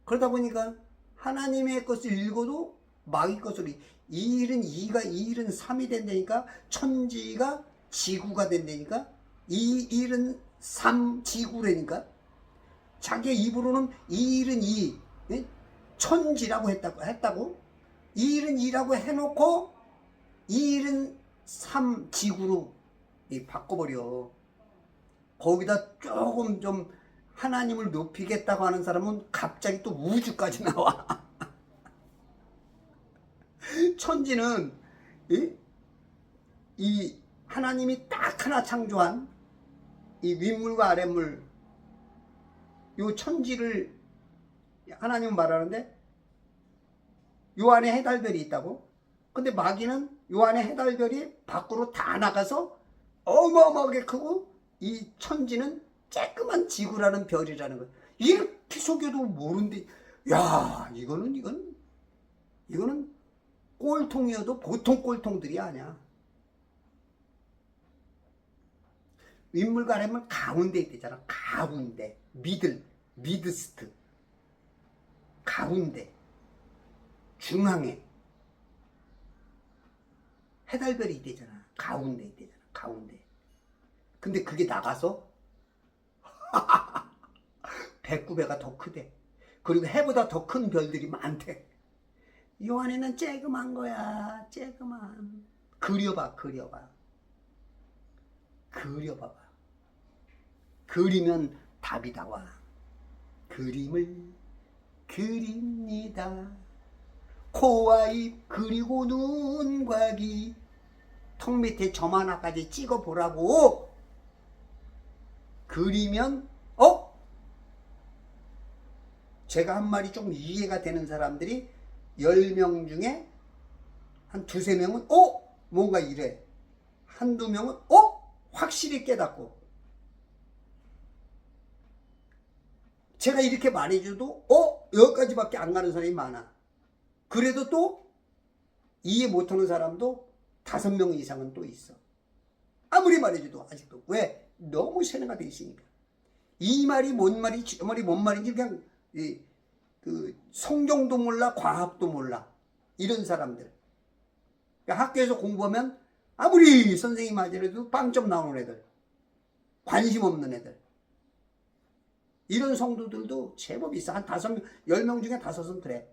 그러다 보니까 하나님의 것을 읽어도 마귀 것으로 이 일은 2가 이 일은 3이 된다니까. 천지가 지구가 된다니까. 이 일은 3 지구라니까. 자기 입으로는 이 일은 2 천지라고 했다고. 이 일은 2라고 해놓고 이 일은 3 지구로 바꿔버려. 거기다 조금 좀 하나님을 높이겠다고 하는 사람은 갑자기 또 우주까지 나와. 천지는 이 하나님이 딱 하나 창조한 이 윗물과 아랫물, 요 천지를 하나님은 말하는데 요 안에 해달별이 있다고. 근데 마귀는 요 안에 해달별이 밖으로 다 나가서 어마어마하게 크고 이 천지는 쬐끄만 지구라는 별이라는 거야. 이렇게 속여도 모른데, 야, 이거는 꼴통이어도 보통 꼴통들이 아니야. 윗물과 아랫물 가운데 있대잖아. 가운데. 미드스트. 가운데. 중앙에. 해달별이 있대잖아. 가운데 있대잖아. 가운데. 근데 그게 나가서 109배가 더 크대. 그리고 해보다 더 큰 별들이 많대. 요 안에는 쬐그만 거야. 쬐그만. 그려봐. 그려봐봐. 그리면 답이 나와. 그림을 그립니다. 코와 입 그리고 눈과 귀. 턱 밑에 점 하나까지 찍어보라고. 그리면 제가 한 말이 좀 이해가 되는 사람들이 10명 중에 한 두세 명은 뭔가 이래. 한두 명은 확실히 깨닫고. 제가 이렇게 말해줘도 여기까지밖에 안 가는 사람이 많아. 그래도 또 이해 못하는 사람도 5명 이상은 또 있어. 아무리 말해줘도 아직도. 왜? 너무 세뇌가 돼 있으니까. 이 말이 뭔 말이지, 저 말이 뭔 말인지 그냥 그 성경도 몰라, 과학도 몰라. 이런 사람들. 그러니까 학교에서 공부하면 아무리 선생님 하더라도 빵점 나오는 애들, 관심 없는 애들, 이런 성도들도 제법 있어. 한 5명, 10명 중에 5은 그래.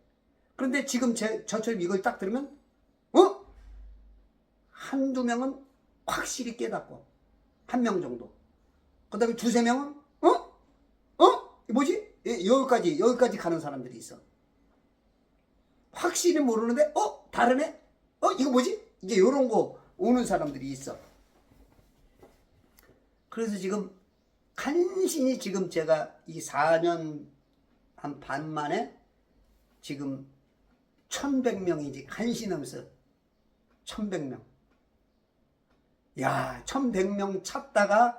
그런데 지금 저처럼 이걸 딱 들으면 한두 명은 확실히 깨닫고, 1명 정도. 그 다음에 두세 명은 뭐지? 여기까지 가는 사람들이 있어. 확실히 모르는데 다르네? 이거 뭐지? 이제 요런 거 오는 사람들이 있어. 그래서 지금 간신히 지금 제가 이 4년 한 반 만에 지금 1100명이지 간신히 넘었어. 1100명. 야, 1100명 찾다가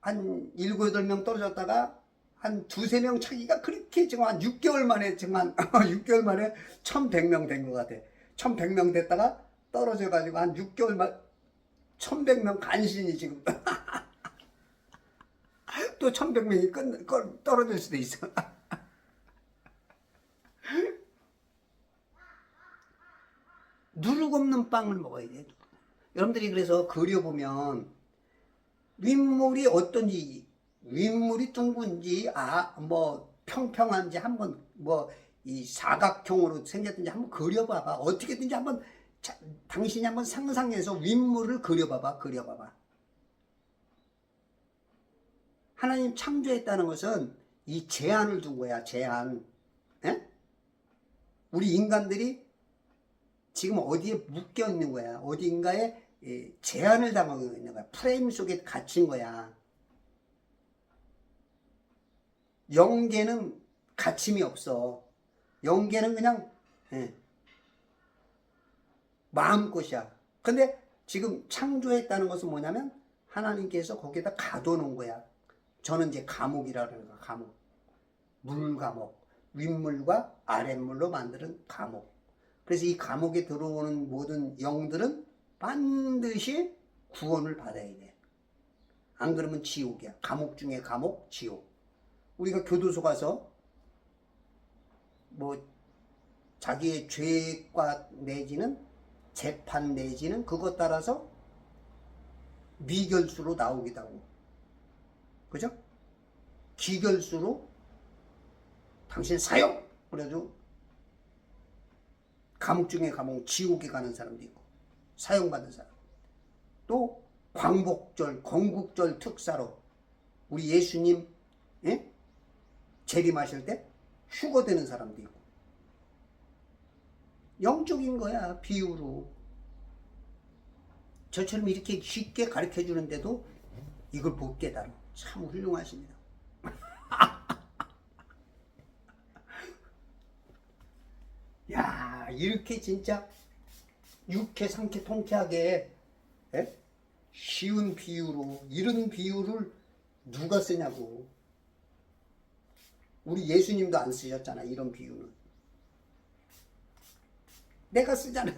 한 7, 8명 떨어졌다가 한 두세 명 차기가 그렇게 지금 한 6개월 만에 지금 한 6개월 만에 1100명 된 것 같아. 1100명 됐다가 떨어져가지고 한 6개월 만 1100명 간신히 지금 또 1100명이 떨어질 수도 있어. 누룩 없는 빵을 먹어야 돼. 여러분들이 그래서 그려보면 윗물이 어떤지, 윗물이 둥근지, 뭐 평평한지 한번 뭐 이 사각형으로 생겼든지 한번 그려봐봐. 어떻게든지 한번 당신이 한번 상상해서 윗물을 그려봐봐. 하나님 창조했다는 것은 이 제한을 둔 거야. 제한. 에? 우리 인간들이 지금 어디에 묶여 있는 거야. 어딘가에 제한을 당하고 있는 거야. 프레임 속에 갇힌 거야. 영계는 갇힘이 없어. 영계는 그냥 마음껏이야. 근데 지금 창조했다는 것은 뭐냐면 하나님께서 거기에다 가둬놓은 거야. 저는 이제 감옥이라는 거야. 감옥. 물감옥. 윗물과 아랫물로 만드는 감옥. 그래서 이 감옥에 들어오는 모든 영들은 반드시 구원을 받아야 돼. 안 그러면 지옥이야. 감옥 중에 감옥, 지옥. 우리가 교도소 가서 뭐 자기의 죄과 내지는 재판 내지는 그것 따라서 미결수로 나오기도 하고, 그죠? 기결수로 당신 사형! 그래가지고 감옥 중에 감옥, 지옥에 가는 사람도 있고, 사형받은 사람. 또 광복절, 건국절 특사로 우리 예수님 재림하실 때 휴거되는 사람도 있고. 영적인 거야, 비유로. 저처럼 이렇게 쉽게 가르쳐 주는데도 이걸 못 깨달아. 참 훌륭하십니다. 야, 이렇게 진짜 육회, 상쾌, 통쾌하게 쉬운 비유로, 이런 비유를 누가 쓰냐고. 우리 예수님도 안 쓰셨잖아, 이런 비유는. 내가 쓰잖아.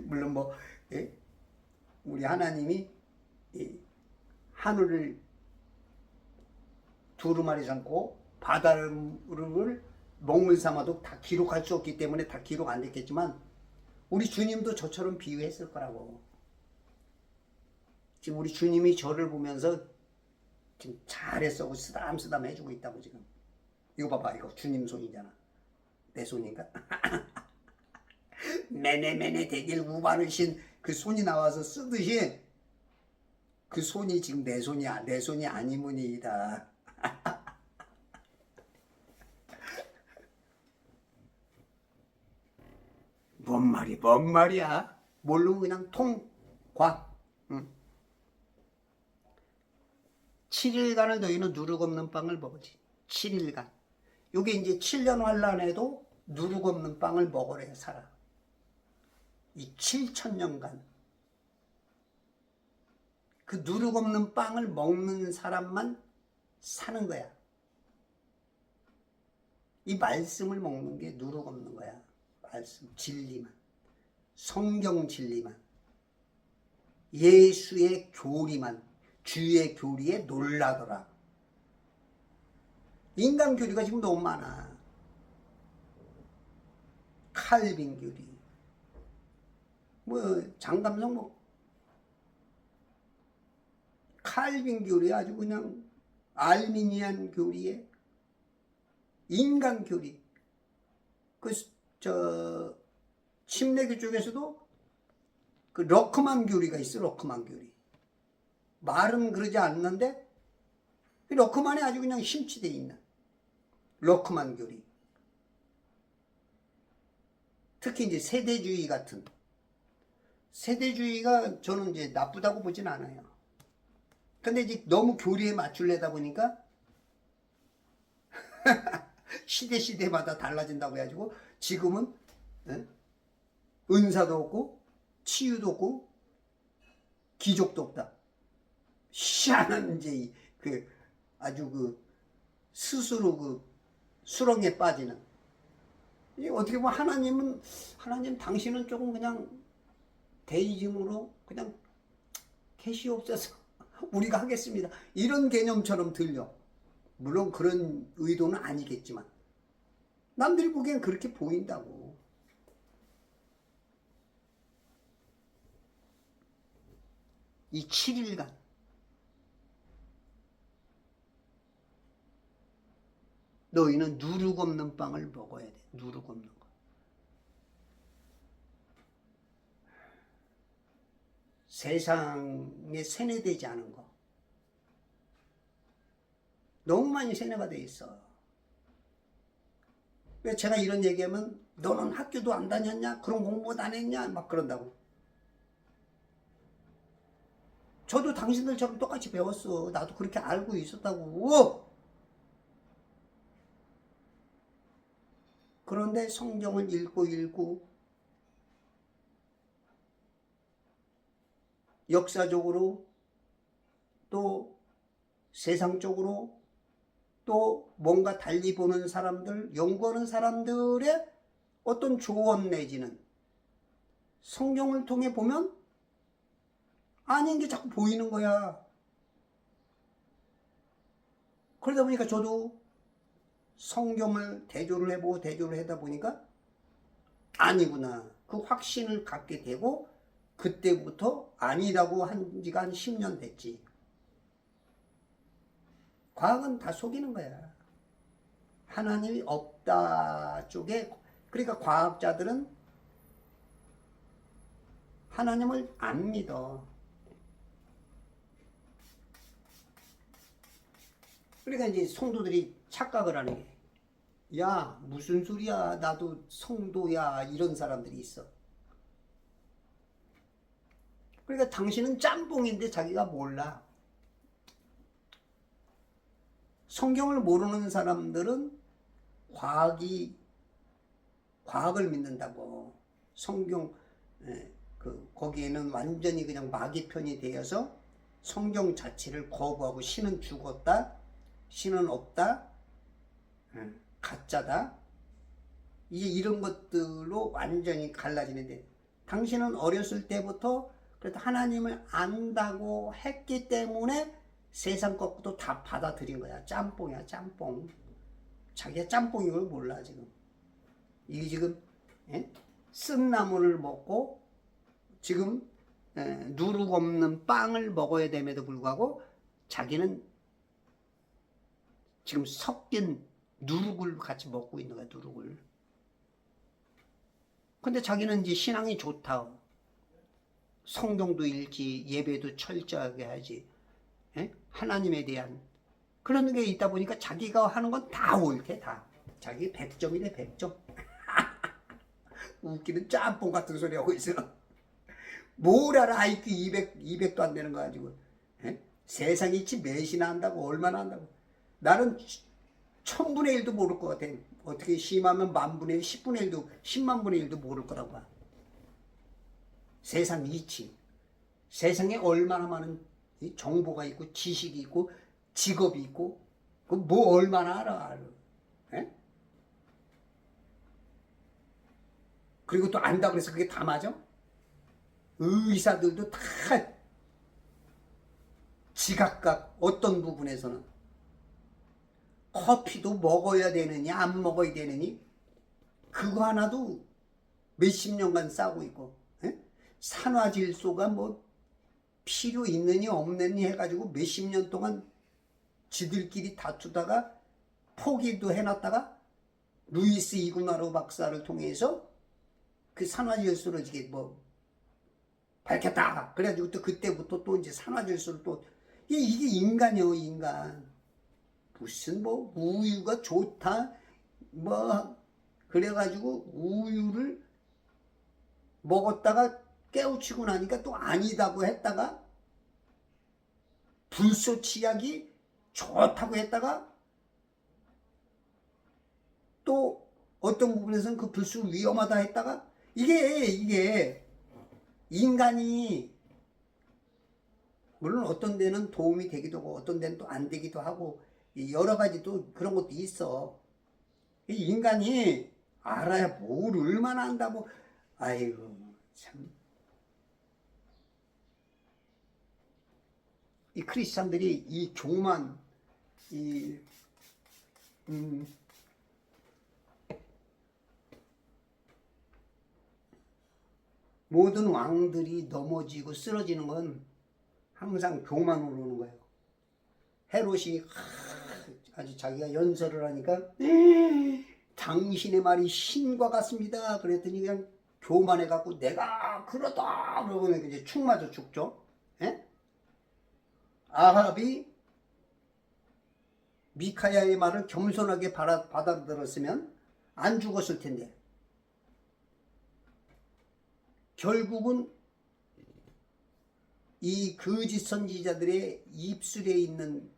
물론 뭐 우리 하나님이 하늘을 두루마리 삼고 바다를 먹물 삼아도 다 기록할 수 없기 때문에 다 기록 안 됐겠지만 우리 주님도 저처럼 비유했을 거라고. 지금 우리 주님이 저를 보면서 지금 잘했어 쓰담쓰담 해주고 있다고. 지금 이거 봐봐, 이거 주님 손이잖아. 내 손인가? 매네매네 대길 우바르신 그 손이 나와서 쓰듯이 그 손이 지금 내 손이야. 내 손이 아니므니이다. 뭔 말이야? 모르면 그냥 통과. 7일간을 너희는 누룩 없는 빵을 먹으지. 7일간. 요게 이제 7년 환란에도 누룩 없는 빵을 먹으래 살아. 이 7천년간. 그 누룩 없는 빵을 먹는 사람만 사는 거야. 이 말씀을 먹는 게 누룩 없는 거야. 말씀, 진리만. 성경 진리만. 예수의 교리만. 주의 교리에 놀라더라. 인간 교리가 지금 너무 많아. 칼빈 교리. 장감성 칼빈 교리 아주 그냥 알미니안 교리에 인간 교리. 침례교 쪽에서도 그 러크만 교리가 있어. 러크만 교리. 말은 그러지 않는데 러크만에 아주 그냥 심취되어 있는 러크만 교리. 특히 이제 세대주의 같은. 세대주의가 저는 이제 나쁘다고 보진 않아요. 근데 이제 너무 교리에 맞추려다 보니까 시대마다 달라진다고 해가지고 지금은 은사도 없고 치유도 없고 기적도 없다. 희한한 이제 아주 스스로 수렁에 빠지는. 어떻게 보면 하나님 당신은 조금 그냥 데이즘으로 그냥 계시옵소서 우리가 하겠습니다. 이런 개념처럼 들려. 물론 그런 의도는 아니겠지만 남들이 보기엔 그렇게 보인다고. 이 7일간 너희는 누룩 없는 빵을 먹어야 돼. 누룩 없는 거. 세상에 세뇌되지 않은 거. 너무 많이 세뇌가 돼 있어. 왜 제가 이런 얘기하면 너는 학교도 안 다녔냐? 그런 공부도 안 했냐? 막 그런다고. 저도 당신들처럼 똑같이 배웠어. 나도 그렇게 알고 있었다고. 그런데 성경을 읽고 역사적으로 또 세상적으로 또 뭔가 달리 보는 사람들, 연구하는 사람들의 어떤 조언 내지는 성경을 통해 보면 아닌 게 자꾸 보이는 거야. 그러다 보니까 저도 성경을 대조를 하다 보니까 아니구나. 그 확신을 갖게 되고 그때부터 아니라고 한 지가 한 10년 됐지. 과학은 다 속이는 거야. 하나님이 없다 쪽에. 그러니까 과학자들은 하나님을 안 믿어. 그러니까 이제 성도들이 착각을 하는 게, 야 무슨 소리야, 나도 성도야, 이런 사람들이 있어. 그러니까 당신은 짬뽕인데 자기가 몰라. 성경을 모르는 사람들은 과학을 믿는다고. 성경 거기에는 완전히 그냥 마귀편이 되어서 성경 자체를 거부하고 신은 죽었다, 신은 없다, 가짜다, 이제 이런 것들로 완전히 갈라지는데, 당신은 어렸을 때부터 그래도 하나님을 안다고 했기 때문에 세상 것도 다 받아들인 거야. 짬뽕이야, 짬뽕. 자기가 짬뽕인 걸 몰라 지금. 이게 지금 쓴 나물을 먹고 지금 누룩 없는 빵을 먹어야 됨에도 불구하고 자기는 지금 섞인 누룩을 같이 먹고 있는 거야. 누룩을. 근데 자기는 이제 신앙이 좋다. 성경도 읽지, 예배도 철저하게 하지, 하나님에 대한 그런 게 있다 보니까 자기가 하는 건 다 옳대. 다 자기 100점이네 100점. 웃기는 짬뽕 같은 소리 하고 있어. 뭘 알아. IQ 200도 안 되는 거 가지고. 세상이 지 몇이나 한다고, 얼마나 한다고. 나는 1000분의 1도 모를 것 같아. 어떻게 심하면 10,000분의 1, 10분의 1도, 10만분의 1도 모를 거라고 봐. 세상 이치. 세상에 얼마나 많은 정보가 있고, 지식이 있고, 직업이 있고, 그 뭐 얼마나 알아. 에? 그리고 또 안다 그래서 그게 다 맞아? 의사들도 다 지각각 어떤 부분에서는 커피도 먹어야 되느니 안 먹어야 되느니 그거 하나도 몇십 년간 싸고 있고, 에? 산화질소가 뭐 필요 있느니 없느니 해가지고 몇십 년 동안 지들끼리 다투다가 포기도 해놨다가 루이스 이구나로 박사를 통해서 그 산화질소를 이게 뭐 밝혔다. 그래가지고 또 그때부터 또 이제 산화질소를 또 이게 인간이요, 인간. 무슨 뭐 우유가 좋다 뭐 그래가지고 우유를 먹었다가 깨우치고 나니까 또 아니다고 했다가 불소 치약이 좋다고 했다가 또 어떤 부분에서는 그 불소 위험하다 했다가 이게 인간이 물론 어떤 데는 도움이 되기도 하고 어떤 데는 또 안 되기도 하고 여러 가지 또 그런 것도 있어. 인간이 알아야 뭘 얼마나 안다고. 아이고 참. 이 크리스찬들이 이 교만 모든 왕들이 넘어지고 쓰러지는 건 항상 교만으로 오는 거예요. 헤롯이 아주 자기가 연설을 하니까 당신의 말이 신과 같습니다. 그랬더니 그냥 교만해갖고 내가 그러다 그러고 이제 축 맞아 죽죠. 에? 아합이 미카야의 말을 겸손하게 받아들었으면 안 죽었을 텐데 결국은 이 거짓 선지자들의 입술에 있는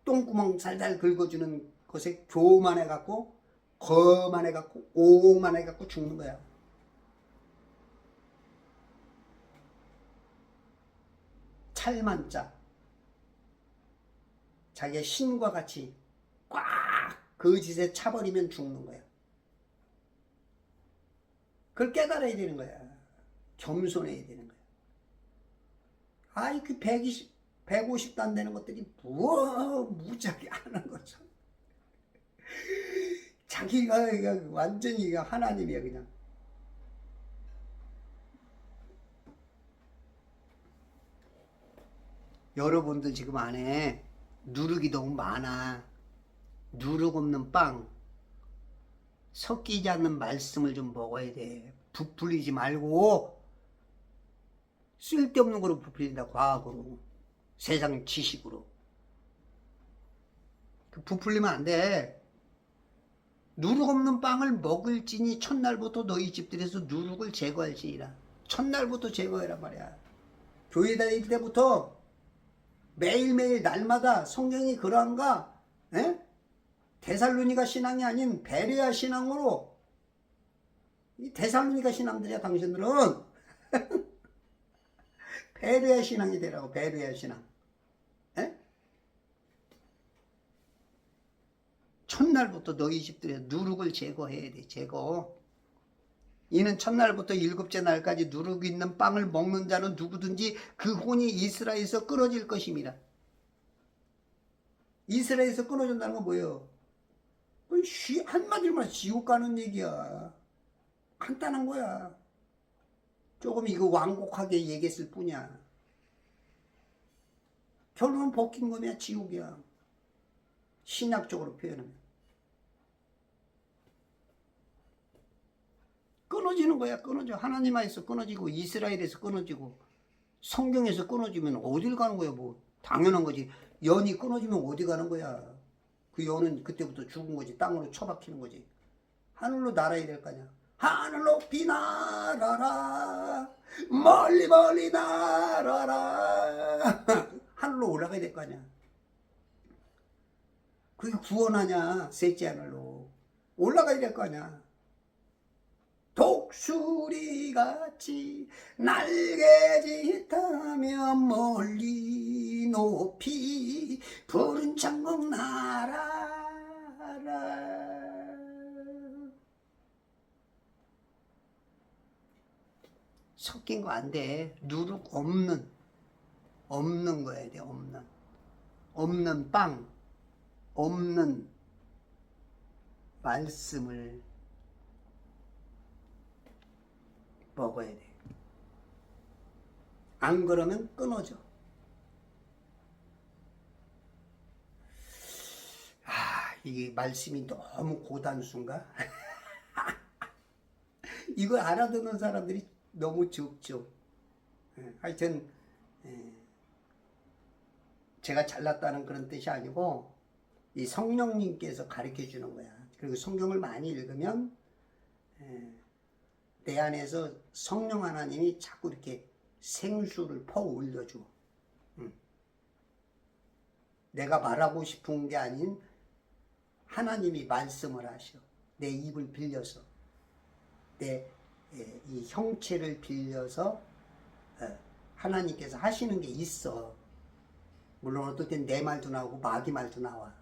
똥구멍 살살 긁어주는 것에 교만해갖고 거만해갖고 오만해갖고 죽는 거야. 찰만자 자기의 신과 같이 꽉 거짓에 차버리면 죽는 거야. 그걸 깨달아야 되는 거야. 겸손해야 되는 거야. 아이 그 150도 안 되는 것들이 무지하게 하는 거죠. 자기가 완전히 하나님이야 그냥. 여러분들 지금 안에 누룩이 너무 많아. 누룩 없는 빵, 섞이지 않는 말씀을 좀 먹어야 돼. 부풀리지 말고 쓸데없는 거로 부풀린다. 과학으로, 세상 지식으로. 부풀리면 안 돼. 누룩 없는 빵을 먹을지니 첫날부터 너희 집들에서 누룩을 제거할지니라. 첫날부터 제거해란 말이야. 교회 다닐 때부터 매일매일 날마다 성경이 그러한가? 에? 데살로니가 신앙이 아닌 베레아 신앙으로. 이 데살로니가 신앙들이야 당신들은. 베레아 신앙이 되라고. 베레아 신앙. 에? 첫날부터 너희 집들에 누룩을 제거해야 돼. 제거. 이는 첫날부터 일곱째 날까지 누룩이 있는 빵을 먹는 자는 누구든지 그 혼이 이스라엘에서 끊어질 것입니다. 이스라엘에서 끊어진다는 건 뭐예요? 한마디로 말해 지옥 가는 얘기야. 간단한 거야. 조금 이거 완곡하게 얘기했을 뿐이야. 결론은 벗긴 거면 지옥이야. 신학적으로 표현하면. 끊어지는 거야. 끊어져. 하나님 안에서 끊어지고 이스라엘에서 끊어지고 성경에서 끊어지면 어딜 가는 거야. 뭐 당연한 거지. 연이 끊어지면 어디 가는 거야. 그 연은 그때부터 죽은 거지. 땅으로 처박히는 거지. 하늘로 날아야 될 거 아니야. 하늘 높이 날아라 멀리 멀리 날아라 하늘로 올라가야 될 거 아니야. 그게 구원하냐? 셋째 하늘로 올라가야 될 거 아니야. 독수리같이 날개짓하며 멀리 높이 푸른 천국 날아라. 섞인 거 안 돼. 누룩 없는 거야 돼. 없는 빵, 없는 말씀을 먹어야 돼. 안 그러면 끊어져. 이게 말씀이 너무 고단수인가? 이거 알아듣는 사람들이 너무 적죠. 하여튼 제가 잘났다는 그런 뜻이 아니고 이 성령님께서 가르쳐 주는 거야. 그리고 성경을 많이 읽으면 내 안에서 성령 하나님이 자꾸 이렇게 생수를 퍼 올려줘. 내가 말하고 싶은 게 아닌 하나님이 말씀을 하셔. 내 입을 빌려서, 내 이 형체를 빌려서 하나님께서 하시는 게 있어. 물론 어떨 땐 내 말도 나오고 마귀 말도 나와.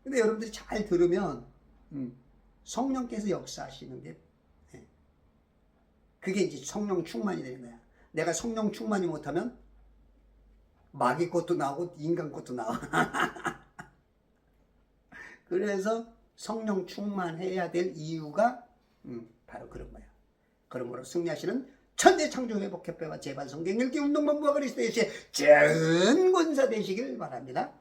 근데 여러분들이 잘 들으면 성령께서 역사하시는 게 그게 이제 성령 충만이 되는 거야. 내가 성령 충만이 못하면 마귀 것도 나오고 인간 것도 나와. 그래서 성령 충만해야 될 이유가 바로 그런 거야. 그러므로 승리하시는 천재 창조 회복 협회와 재반 성경 읽기 운동본부와 그리스도의 전 권사 되시길 바랍니다.